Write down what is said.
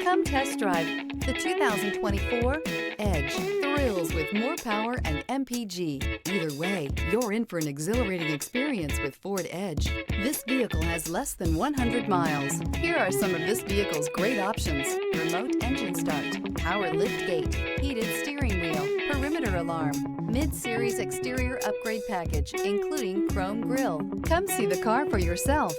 Come test drive the 2024 Edge. Thrills with more power and MPG. Either way, you're in for an exhilarating experience with Ford Edge. This vehicle has less than 100 miles. Here are some of this vehicle's great options: remote engine start, power lift gate, heated steering wheel, perimeter alarm, mid-series exterior upgrade package, including chrome grille. Come see the car for yourself.